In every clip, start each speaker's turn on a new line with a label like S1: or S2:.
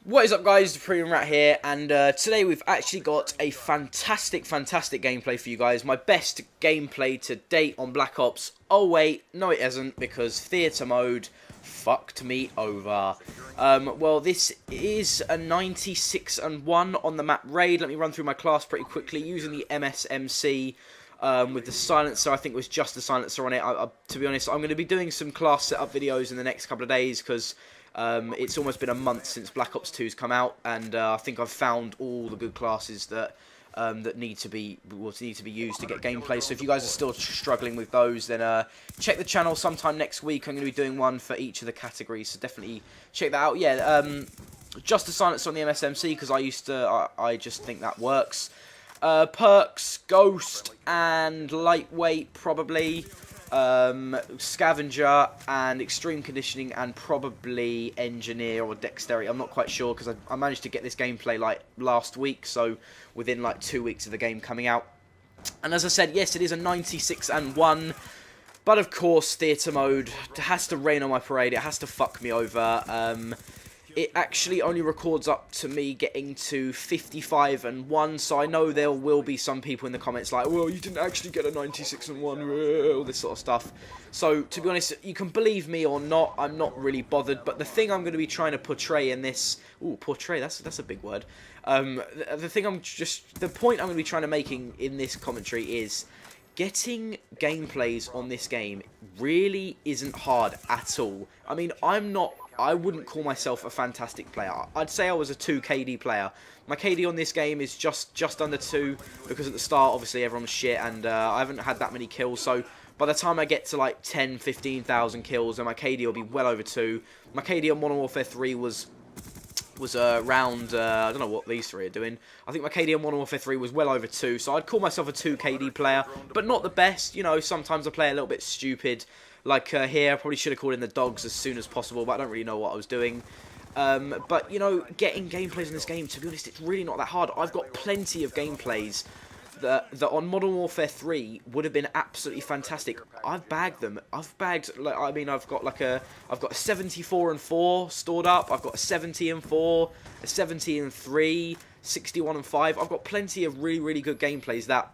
S1: What is up, guys? The Premium Rat here, and today we've actually got a fantastic gameplay for you guys. My best gameplay to date on Black Ops. Oh wait, no it isn't, because theatre mode fucked me over. Well, this is a 96-1 on the map Raid. Let me run through my class pretty quickly, using the MSMC. With the silencer. I think it was just the silencer on it. To be honest, I'm going to be doing some class setup videos in the next couple of days, because it's almost been a month since Black Ops 2's come out, and I think I've found all the good classes that need to be used to get gameplay. So if you guys are still struggling with those, then check the channel sometime next week. I'm going to be doing one for each of the categories, so definitely check that out. Yeah, just the silencer on the MSMC, because I just think that works. Perks, Ghost, and Lightweight, probably. Scavenger, and Extreme Conditioning, and probably Engineer or Dexterity. I'm not quite sure, because I managed to get this gameplay, like, last week, so within, like, 2 weeks of the game coming out. And as I said, yes, it is a 96-1, but of course, theatre mode has to rain on my parade. It has to fuck me over. It actually only records up to me getting to 55-1, so I know there will be some people in the comments like, well, you didn't actually get a 96-1, all this sort of stuff. So, to be honest, you can believe me or not, I'm not really bothered, but the thing I'm going to be trying to portray in this... Ooh, portray, that's a big word. The point I'm going to be trying to make in this commentary is... getting gameplays on this game really isn't hard at all. I mean, I wouldn't call myself a fantastic player. I'd say I was a 2 KD player. My KD on this game is just under 2, because at the start, obviously, everyone was shit, and I haven't had that many kills, so by the time I get to, like, 10, 15,000 kills, then my KD will be well over 2. My KD on Modern Warfare 3 was around, I don't know what these three are doing. I think my KD on Modern Warfare 3 was well over 2, so I'd call myself a 2 KD player, but not the best. You know, sometimes I play a little bit stupid. Like here, I probably should have called in the dogs as soon as possible, but I don't really know what I was doing. But, you know, getting gameplays in this game, to be honest, it's really not that hard. I've got plenty of gameplays that on Modern Warfare 3 would have been absolutely fantastic. I've bagged them. I've got a 74-4 stored up. I've got a 70-4, a 70-3, 61-5. I've got plenty of really good gameplays that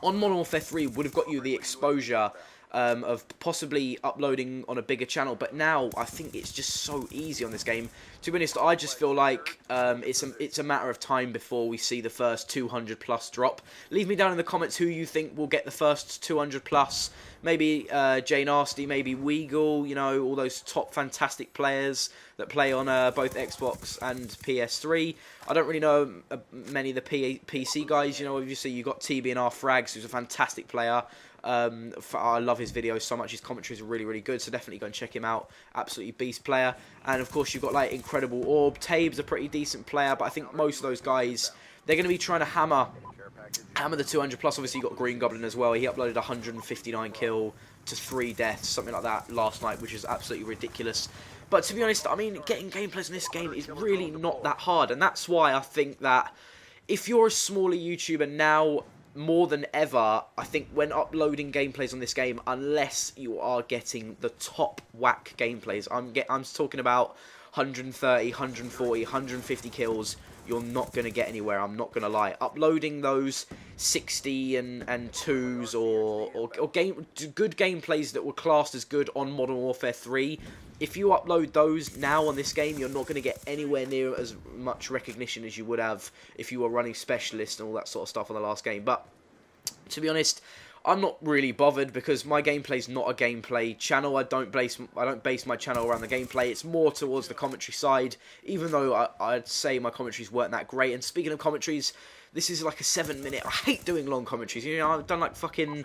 S1: on Modern Warfare 3 would have got you the exposure of possibly uploading on a bigger channel, but now I think it's just so easy on this game. To be honest, I just feel like it's a matter of time before we see the first 200+ drop. Leave me down in the comments who you think will get the first 200+. Maybe Jay Nasty, maybe Weagle, you know, all those top fantastic players that play on both Xbox and PS3. I don't really know many of the PC guys. You know, obviously you got TB&R Frags, who's a fantastic player. I love his videos so much. His commentaries are really good, so definitely go and check him out. Absolutely beast player. And of course you've got like Incredible Orb. Tabe's a pretty decent player, but I think most of those guys, they're going to be trying to hammer the 200+. Obviously you got Green Goblin as well. He uploaded 159 kill to 3 deaths, something like that last night, which is absolutely ridiculous. But to be honest, I mean, getting gameplays in this game is really not that hard, and that's why I think that if you're a smaller YouTuber now, more than ever, I think when uploading gameplays on this game, unless you are getting the top whack gameplays, I'm talking about 130, 140, 150 kills, you're not going to get anywhere, I'm not going to lie. Uploading those 60 and 2s or good gameplays that were classed as good on Modern Warfare 3, if you upload those now on this game, you're not going to get anywhere near as much recognition as you would have if you were running Specialist and all that sort of stuff on the last game. But to be honest, I'm not really bothered, because my gameplay's not a gameplay channel. I don't base my channel around the gameplay. It's more towards the commentary side, even though I'd say my commentaries weren't that great. And speaking of commentaries, this is like a 7-minute. I hate doing long commentaries. You know, I've done like fucking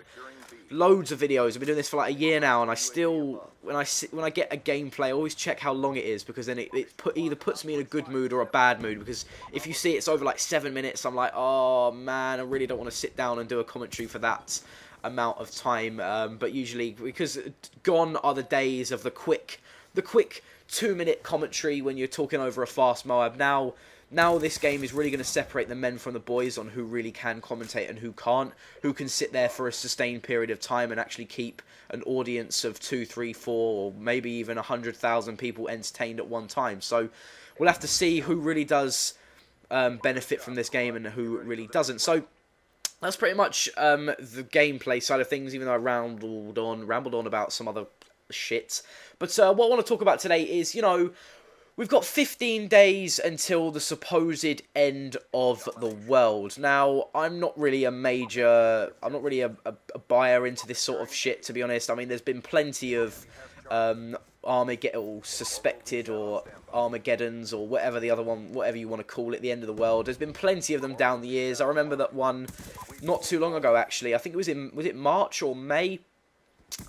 S1: loads of videos. I've been doing this for like a year now, and I still, when I get a gameplay, I always check how long it is, because then it either puts me in a good mood or a bad mood. Because if you see it's over like 7 minutes, I'm like, oh man, I really don't want to sit down and do a commentary for that amount of time. But usually, because gone are the days of the quick 2-minute commentary when you're talking over a fast Moab. Now now this game is really going to separate the men from the boys on who really can commentate and who can't, who can sit there for a sustained period of time and actually keep an audience of 2, 3, 4, or maybe even 100,000 people entertained at one time. So we'll have to see who really does benefit from this game and who really doesn't. So that's pretty much the gameplay side of things, even though I rambled on about some other shit. But what I want to talk about today is, you know, we've got 15 days until the supposed end of the world. Now, I'm not really a buyer into this sort of shit, to be honest. I mean, there's been plenty of Armageddon, suspected, or Armageddons, or whatever you want to call it, the end of the world. There's been plenty of them down the years. I remember that one not too long ago, actually. I think it was was it March or May?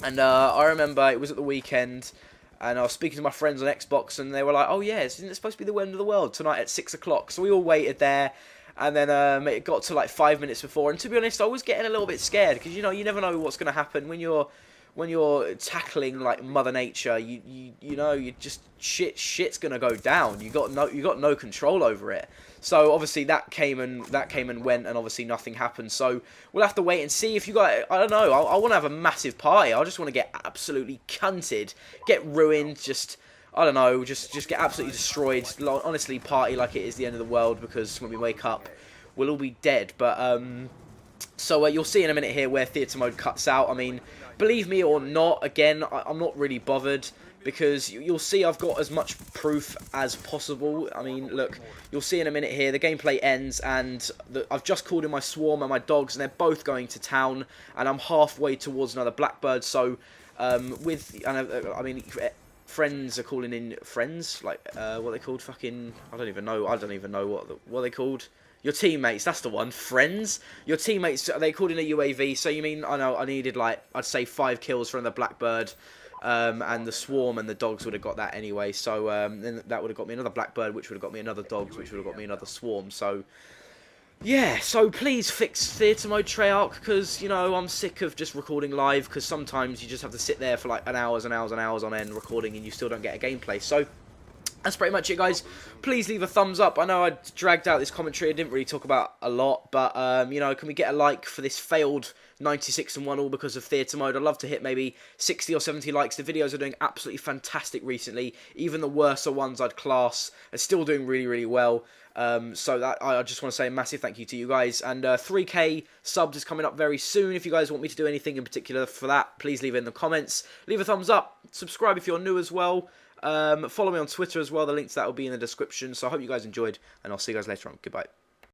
S1: And I remember it was at the weekend, and I was speaking to my friends on Xbox, and they were like, "Oh yeah, isn't it supposed to be the end of the world tonight at 6 o'clock?" So we all waited there, and then it got to like 5 minutes before. And to be honest, I was getting a little bit scared because, you know, you never know what's going to happen when you're tackling like Mother Nature. You know, you just shit's gonna go down. You got no control over it. So obviously that came and went, and obviously nothing happened. So we'll have to wait and see. If you got, I don't know, I want to have a massive party. I just want to get absolutely cunted, get ruined, just, I don't know, just get absolutely destroyed. Honestly, party like it is the end of the world, because when we wake up, we'll all be dead. But so you'll see in a minute here where theatre mode cuts out. I mean, believe me or not, again, I'm not really bothered, because you'll see I've got as much proof as possible. I mean, look, you'll see in a minute here, the gameplay ends, and I've just called in my swarm and my dogs, and they're both going to town, and I'm halfway towards another blackbird. So, I mean, friends are calling in, friends, like, what are they called? Fucking, I don't even know what they called. Your teammates, that's the one. Friends. Your teammates, they called in a UAV. So you mean, I know, I needed, like, I'd say 5 kills from the blackbird, and the swarm and the dogs would have got that anyway. So then that would have got me another blackbird, which would have got me another dogs, which would have got me another swarm. So yeah, so please fix theatre mode, Treyarch, because, you know, I'm sick of just recording live, because sometimes you just have to sit there for like hours and hours and hours on end recording, and you still don't get a gameplay. So that's pretty much it, guys. Please leave a thumbs up. I know I dragged out this commentary. I didn't really talk about a lot, but, you know, can we get a like for this failed 96-1 all because of theatre mode? I'd love to hit maybe 60 or 70 likes. The videos are doing absolutely fantastic recently. Even the worser ones I'd class are still doing really, really well. So that I just want to say a massive thank you to you guys. And 3K subs is coming up very soon. If you guys want me to do anything in particular for that, please leave it in the comments. Leave a thumbs up. Subscribe if you're new as well. Follow me on Twitter as well. The link to that will be in the description. So I hope you guys enjoyed, and I'll see you guys later on. Goodbye.